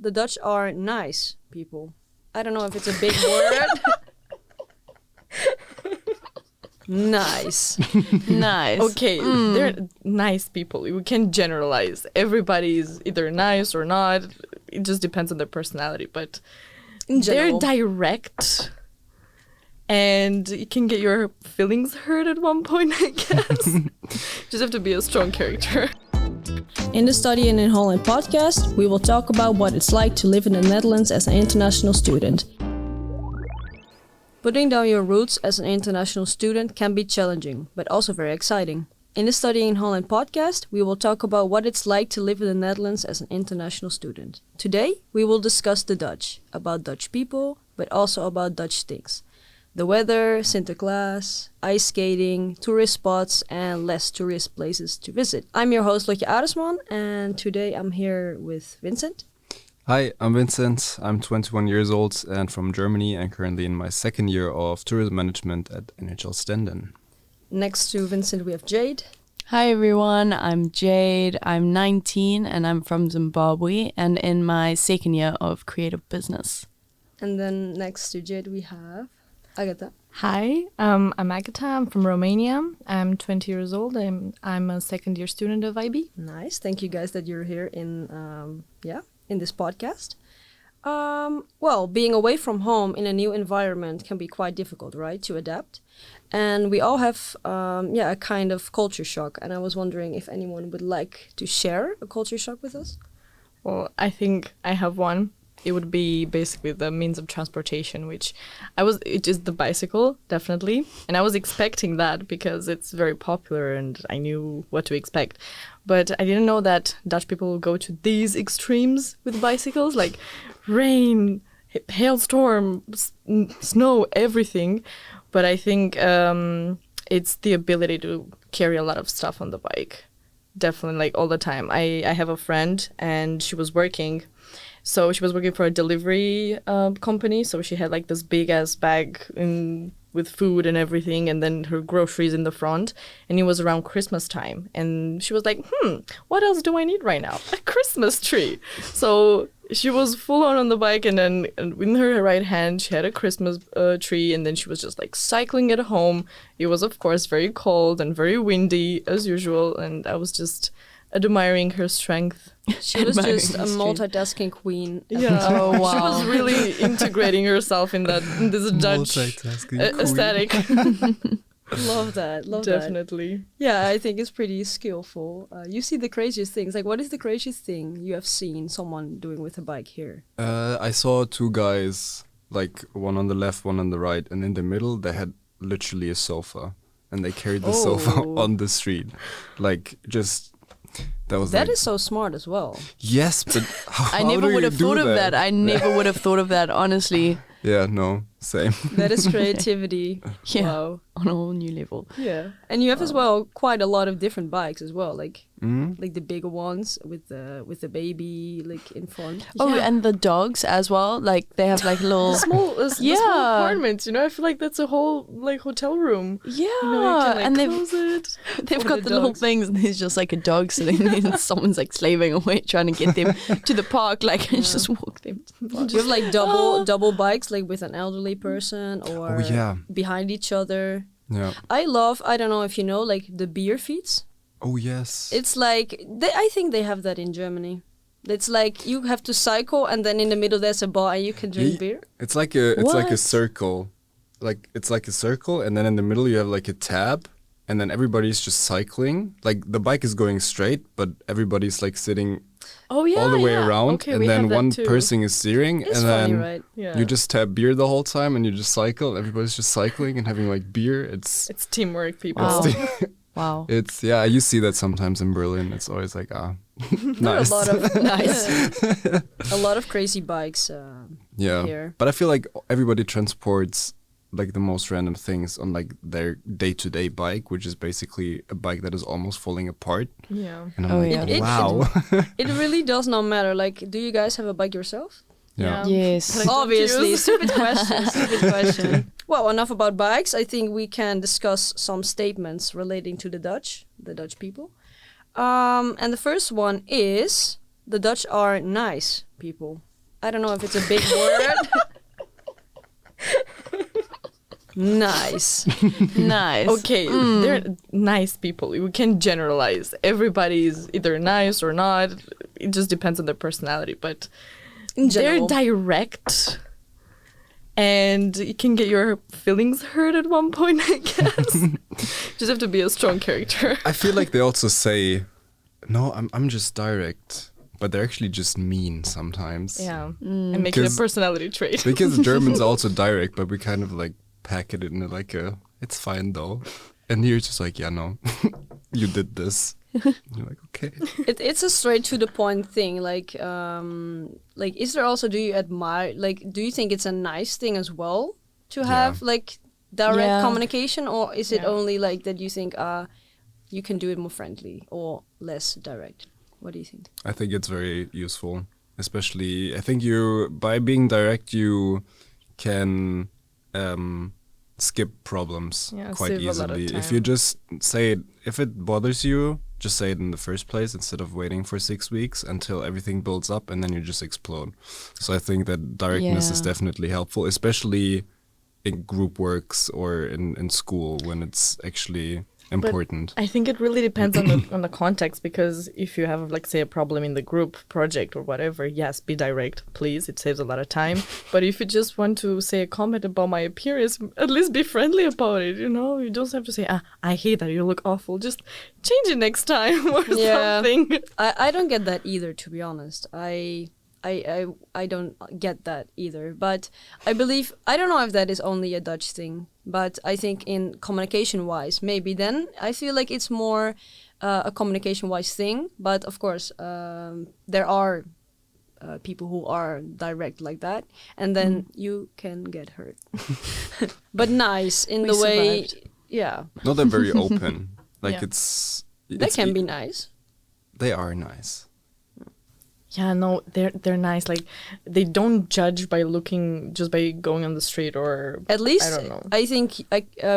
the Dutch are nice people. I don't know if it's a big word. Nice. Nice. Okay, they're nice people. We can generalize. Everybody's either nice or not. It just depends on their personality. But they're direct. And you can get your feelings hurt at one point, I guess. Just have to be a strong character. In the Studying in Holland podcast, we will talk about what it's like to live in the Netherlands as an international student. Putting down your roots as an international student can be challenging, but also very exciting. In the Studying in Holland podcast, we will talk about what it's like to live in the Netherlands as an international student. Today, we will discuss the Dutch, about Dutch people, but also about Dutch things. The weather, Sinterklaas, ice skating, tourist spots, and less tourist places to visit. I'm your host, Lotje, and today I'm here with Vincent. Hi, I'm Vincent. I'm 21 years old and from Germany and currently in my second year of tourism management at NHL Stenden. Next to Vincent, we have Jade. Hi everyone, I'm Jade. I'm 19 and I'm from Zimbabwe and in my second year of creative business. And then next to Jade, we have Agata. Hi, I'm Agata. I'm from Romania. I'm 20 years old. I'm a second year student of IB. Nice. Thank you guys that you're here in this podcast. Well, being away from home in a new environment can be quite difficult, right, to adapt. And we all have a kind of culture shock. And I was wondering if anyone would like to share a culture shock with us. Well, I think I have one. It would be basically the means of transportation, it is the bicycle, definitely. And I was expecting that because it's very popular and I knew what to expect. But I didn't know that Dutch people go to these extremes with bicycles, like rain, hailstorm, snow, everything. But I think it's the ability to carry a lot of stuff on the bike. Definitely, like all the time. I have a friend and she was working. So she was working for a delivery company. So she had like this big ass bag with food and everything, and then her groceries in the front. And it was around Christmas time. And she was like, what else do I need right now? A Christmas tree. So she was full on the bike, and then in her right hand, she had a Christmas tree. And then she was just like cycling at home. It was, of course, very cold and very windy as usual. And I was just admiring her strength. She was just a multitasking queen. Yeah. Oh, wow. She was really integrating herself in this Dutch aesthetic. Love that. Definitely. Yeah, I think it's pretty skillful. You see the craziest things. Like, what is the craziest thing you have seen someone doing with a bike here? I saw two guys, like one on the left, one on the right, and in the middle they had literally a sofa. And they carried the sofa on the street. Like, just... That is so smart as well. Yes, but how I never would have thought of that. I never would have thought of that, honestly. Yeah, no, same. That is creativity. Yeah, wow. on a whole new level. Yeah, and you have as well quite a lot of different bikes as well, like the bigger ones with the baby like in front. Oh, and the dogs as well. Like they have like little small apartments. You know, I feel like that's a whole like hotel room. Yeah, you know, you can, like, and close it. They've got the little things, and there's just like a dog sitting there, and someone's like slaving away trying to get them to the park, like and just walk them. You have like double bikes, like with an elderly person or behind each other. Yeah. I don't know if you know, like the beer feeds. Oh, yes. It's like, I think they have that in Germany. It's like you have to cycle and then in the middle there's a bar and you can drink beer. It's like a circle. Like, it's like a circle and then in the middle you have like a tab and then everybody's just cycling. Like, the bike is going straight, but everybody's like sitting all the way around. Okay, and then one person is steering it's and funny, then right? you just have beer the whole time and you just cycle. Everybody's just cycling and having like beer. It's teamwork, people. Wow. Wow. It's, you see that sometimes in Berlin. It's always like, nice. A lot of crazy bikes here. But I feel like everybody transports like the most random things on like their day-to-day bike, which is basically a bike that is almost falling apart. Yeah. And I'm wow. It really does not matter. Like, do you guys have a bike yourself? Yeah. Yes. Obviously. Stupid question. Well, enough about bikes. I think we can discuss some statements relating to the Dutch people. And the first one is, the Dutch are nice people. I don't know if it's a big word. Nice. Nice. Okay, they're nice people. We can generalize. Everybody is either nice or not. It just depends on their personality. But In they're general. direct, and you can get your feelings hurt at one point, I guess. Just have to be a strong character. I feel like they also say, "No, I'm just direct," but they're actually just mean sometimes. Yeah, and make it a 'Cause- personality trait. Because German's also direct, but we kind of like pack it in like a, it's fine though. And you're just like, yeah, no, you did this. You're like, okay. It's a straight to the point thing. Like, is there also, do you admire, like, do you think it's a nice thing as well to have like direct Yeah. communication, or is it Yeah. only like that you think you can do it more friendly or less direct? What do you think? I think it's very useful, especially I think by being direct you can skip problems Yeah, quite save a lot of easily. If time. you just say it, if it bothers you, just say it in the first place instead of waiting for 6 weeks until everything builds up and then you just explode. So I think that directness is Yeah. definitely helpful, especially in group works or in school when it's actually important. I think it really depends on the context, because if you have, like, say, a problem in the group project or whatever, yes, be direct, please. It saves a lot of time. But if you just want to say a comment about my appearance, at least be friendly about it. You know, you don't have to say, I hate that, you look awful. Just change it next time or something. I don't get that either, to be honest. I don't get that either. But I believe, I don't know if that is only a Dutch thing, but I think in communication-wise, maybe then I feel like it's more a communication-wise thing. But of course, there are people who are direct like that, and then you can get hurt. But nice in We the way, survived. yeah, No, they're very open. Like Yeah. that can be nice. They are nice. Yeah, no, they're nice. Like, they don't judge by looking, just by going on the street or... At least, I don't know. I think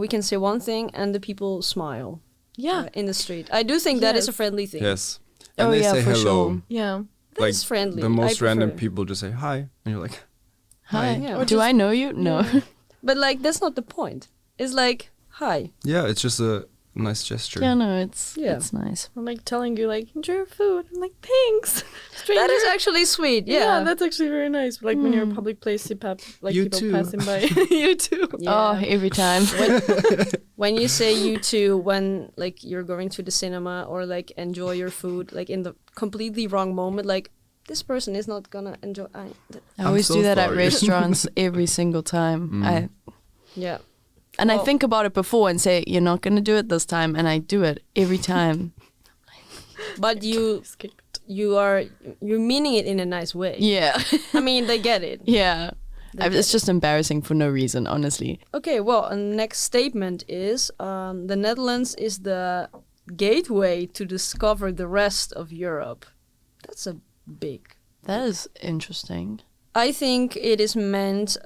we can say one thing and the people smile Yeah, in the street. I do think that is a Yes. friendly thing. Yes. And Oh, they yeah, say for hello. sure. yeah. That is friendly. The most I random prefer. people just say hi, and you're like, Hi. Yeah. Do I know you? No. But like, that's not the point. It's like, hi. yeah, it's just a nice gesture. Yeah, no, it's Yeah. it's nice. I'm like telling you, like, enjoy your food. I'm like, thanks. That is Stranger. actually sweet. Yeah, Yeah. that's actually very nice. Like, when you're in a public place, like You people too. passing by. You too. Oh, every time. When you say you too, when like you're going to the cinema or like enjoy your food, like in the completely wrong moment, like this person is not gonna enjoy. I always so do that at sorry. restaurants every single time. Yeah. I Well- think about it before and say, you're not going to do it this time. And I do it every time. But Escape it. you're meaning it in a nice way. Yeah. I mean, they get it. Yeah. They get It's just embarrassing for no reason, honestly. Okay, well, the next statement is the Netherlands is the gateway to discover the rest of Europe. That's a big. That is interesting. I think it is meant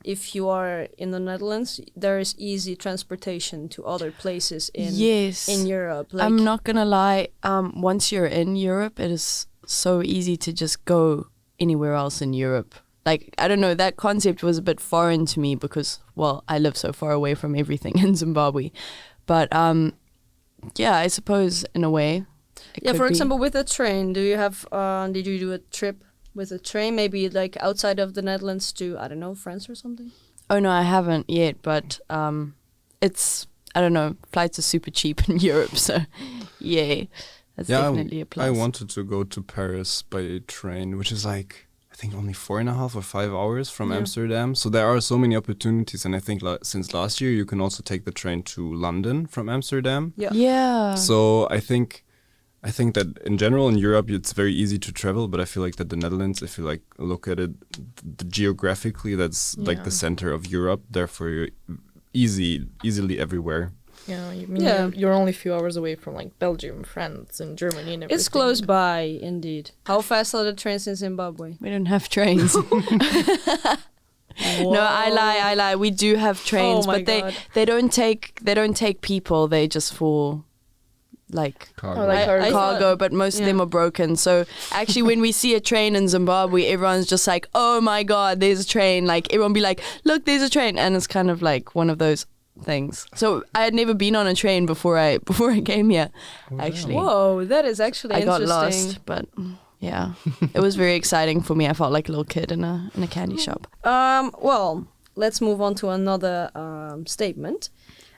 if you are in the Netherlands, there is easy transportation to other places Yes. in Europe. Like, I'm not going to lie. Once you're in Europe, it is so easy to just go anywhere else in Europe. Like, I don't know, that concept was a bit foreign to me because, well, I live so far away from everything in Zimbabwe. But, yeah, I suppose in a way. it Yeah, could for be. example, with a train, did you do a trip with a train, maybe like outside of the Netherlands to, I don't know, France or something? Oh, no, I haven't yet, but it's, I don't know, flights are super cheap in Europe, so yeah, that's definitely a plus. I wanted to go to Paris by train, which is like, I think only 4.5 or 5 hours from Amsterdam. So there are so many opportunities. And I think since last year, you can also take the train to London from Amsterdam. Yeah. Yeah. So I think that in general in Europe it's very easy to travel, but I feel like that the Netherlands, if you like look at it geographically, that's like the center of Europe. Therefore, you're easily everywhere. Yeah, you mean Yeah. you're only a few hours away from, like, Belgium, France, and Germany and everything. It's close by, indeed. How fast are the trains in Zimbabwe? We don't have trains. No, I lie. We do have trains, Oh my but God. they don't take people. They just for like Cargo. Oh, like I cargo, thought- but most of yeah. them are broken. So actually, when we see a train in Zimbabwe, everyone's just like, "Oh my God, there's a train!" Like everyone be like, "Look, there's a train," and it's kind of like one of those things. So I had never been on a train before I came here. Actually, Whoa, that is actually I got interesting. lost, but yeah, it was very exciting for me. I felt like a little kid in a candy shop. Well, let's move on to another statement.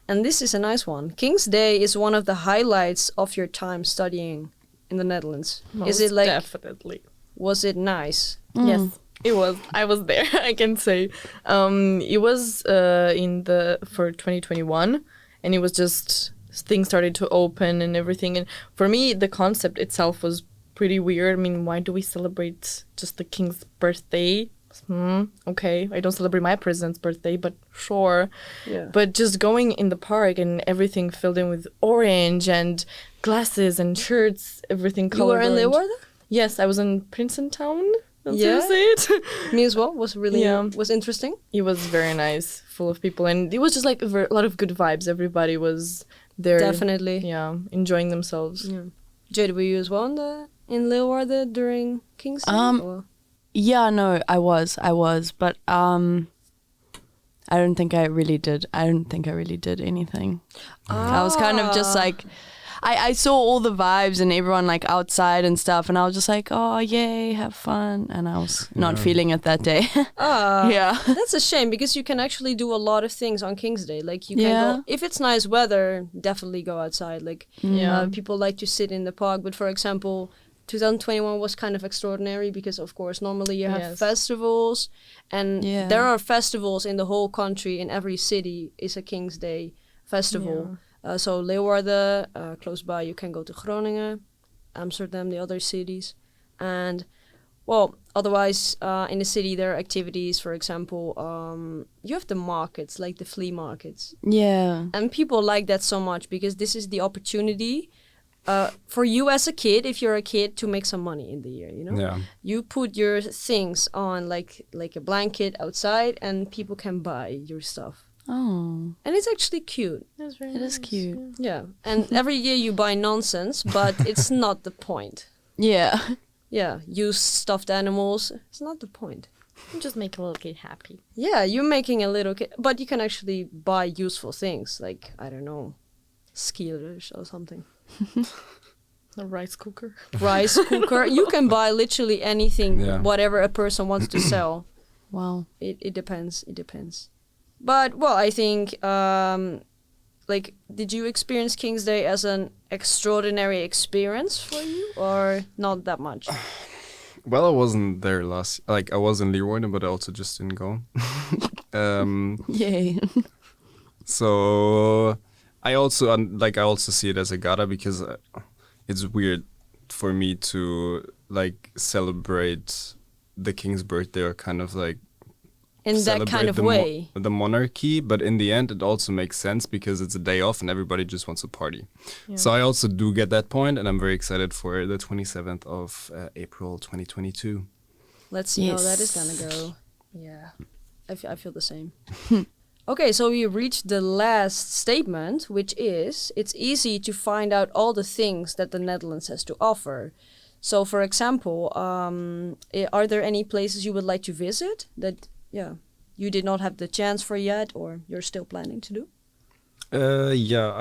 And this is a nice one. King's Day is one of the highlights of your time studying in the Netherlands. Is it Most like, definitely? was it nice? Yes, it was. I was there. I can say, it was for 2021, and it was just things started to open and everything. And for me, the concept itself was pretty weird. I mean, why do we celebrate just the king's birthday? Okay, I don't celebrate my president's birthday, but sure. Yeah. But just going in the park and everything filled in with orange and glasses and shirts, everything You colored were in orange. Leeuwarden? Yes, I was in Princeton Town. That's Yeah? how you say it. Me as well. Was really Yeah. was interesting. It was very nice, full of people, and it was just like a lot of good vibes. Everybody was there, Definitely. yeah, enjoying themselves. Yeah. Jade, were you as well in Leeuwarden during King's Day? or? Yeah, no, I was, but I don't think I really did. I don't think I really did anything. I was kind of just like, I saw all the vibes and everyone like outside and stuff, and I was just like, oh yay, have fun, and I was not feeling it that day. Yeah. That's a shame because you can actually do a lot of things on King's Day. Like you can Yeah. go, if it's nice weather, definitely go outside. Like Yeah. people like to sit in the park. But for example, 2021 was kind of extraordinary because of course normally you have Yes. festivals, and Yeah. there are festivals in the whole country. In every city is a King's Day festival. So Leeuwarden, close by, you can go to Groningen, Amsterdam, the other cities, and well, otherwise in the city there are activities. For example, you have the markets, like the flea markets, Yeah. and people like that so much because this is the opportunity for you as a kid, if you're a kid, to make some money in the year. You know, Yeah. you put your things on like a blanket outside, and people can buy your stuff, Oh, and it's actually cute. That's very it is cute. Yeah, and every year you buy nonsense, but it's not the point. Yeah. Yeah, use stuffed animals. It's not the point. Just make a little kid happy. Yeah, you're making a little kid, but you can actually buy useful things like, I don't know, skillers or something. A rice cooker. Rice cooker. You can buy literally anything, Yeah. whatever a person wants to sell. Wow. It depends. It depends. But well, I think like, did you experience King's Day as an extraordinary experience for you, or not that much? Well, I wasn't there last. Like I was in Leeuwarden, but I also just didn't go. Yay. So I also see it as Agata because it's weird for me to like celebrate the king's birthday or kind of like In that celebrate kind of the way. the monarchy, but in the end it also makes sense because it's a day off and everybody just wants to party. So I also do get that point, and I'm very excited for the 27th of April 2022. Let's see how that is Yes. gonna go. Yeah, I feel the same. Okay, so we reached the last statement, which is, it's easy to find out all the things that the Netherlands has to offer. So, for example, are there any places you would like to visit that, you did not have the chance for yet, or you're still planning to do? Yeah,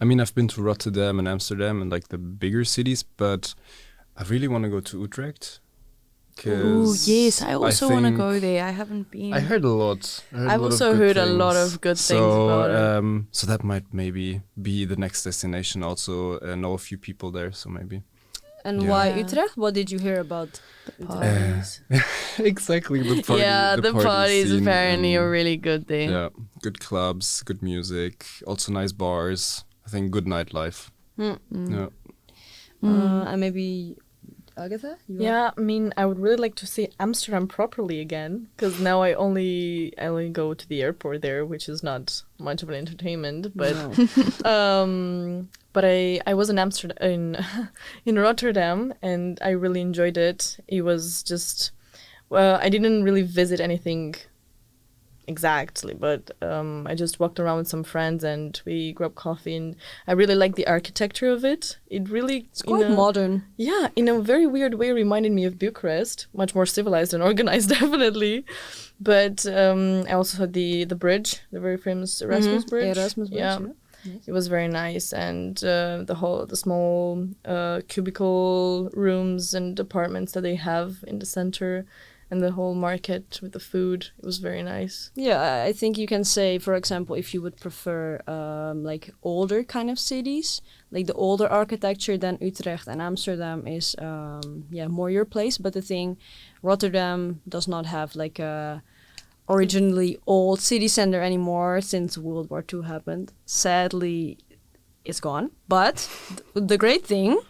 I mean, I've been to Rotterdam and Amsterdam and like the bigger cities, but I really want to go to Utrecht. Oh yes, I also want to think- go there. I haven't been. I heard a lot. I've also heard a lot of good things about it. So that might maybe be the next destination. Also, know a few people there, so maybe. And Yeah. why Yeah. Utrecht? What did you hear about Utrecht? Parties. Exactly the party. Yeah, the parties scene apparently and- are really good there. Yeah, good clubs, good music, also nice bars. I think good nightlife. Hmm. Yeah. And maybe Agata? You Yeah, I mean, I would really like to see Amsterdam properly again, because now I only go to the airport there, which is not much of an entertainment. But but I was in Amsterdam in Rotterdam, and I really enjoyed it. It was just, well, I didn't really visit anything exactly, but I just walked around with some friends and we grabbed coffee, and I really like the architecture of it. It really, It's quite modern. yeah, in a very weird way, reminded me of Bucharest. Much more civilized and organized, definitely. But I also saw the bridge, the very famous Erasmus Bridge. Erasmus Bridge, Yeah. Yes. It was very nice, and the small cubicle rooms and apartments that they have in the center, and the whole market with the food. It was very nice. Yeah, I think you can say, for example, if you would prefer like older kind of cities, like the older architecture, then Utrecht and Amsterdam is more your place. But the thing, Rotterdam does not have like a originally old city center anymore since World War II happened. Sadly, it's gone. But the great thing,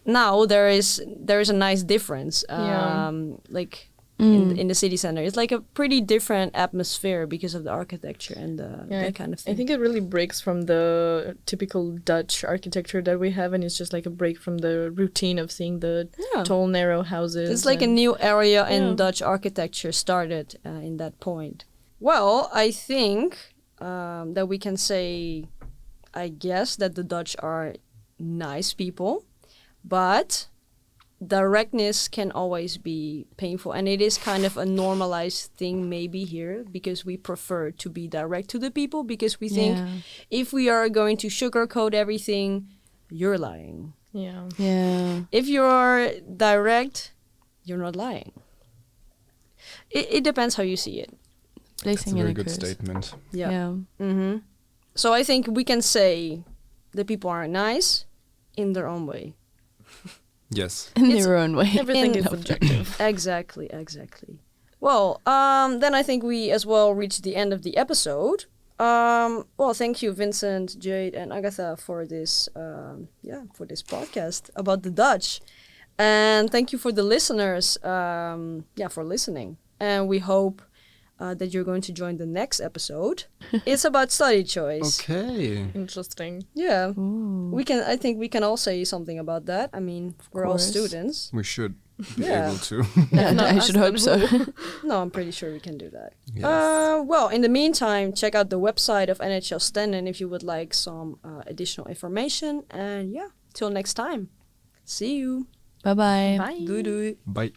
now there is a nice difference. Like in the city center, it's like a pretty different atmosphere because of the architecture and that kind of thing. I think it really breaks from the typical Dutch architecture that we have, and it's just like a break from the routine of seeing the tall, narrow houses. It's like a new area in Dutch architecture started in that point. Well, I think that we can say, I guess, that the Dutch are nice people, but directness can always be painful, and it is kind of a normalized thing maybe here because we prefer to be direct to the people because we think if we are going to sugarcoat everything, you're lying. Yeah. If you're direct, you're not lying. It depends how you see it. That's a very good statement. Yeah. Mm-hmm. So I think we can say the people are nice in their own way. Yes. In their own way. Everything is subjective. Exactly. Well, then I think we as well reached the end of the episode. Well, thank you, Vincent, Jade, and Agata for this podcast about the Dutch. And thank you for the listeners, for listening. And we hope that you're going to join the next episode. It's about study choice. Okay. Interesting. Yeah. Ooh. I think we can all say something about that. I mean, we're all students. We should be Yeah. able to. I should hope so. No, I'm pretty sure we can do that. Yes. Well, in the meantime, check out the website of NHL Stenden if you would like some additional information. And till next time. See you. Bye-bye. Bye. Doei doei. Bye.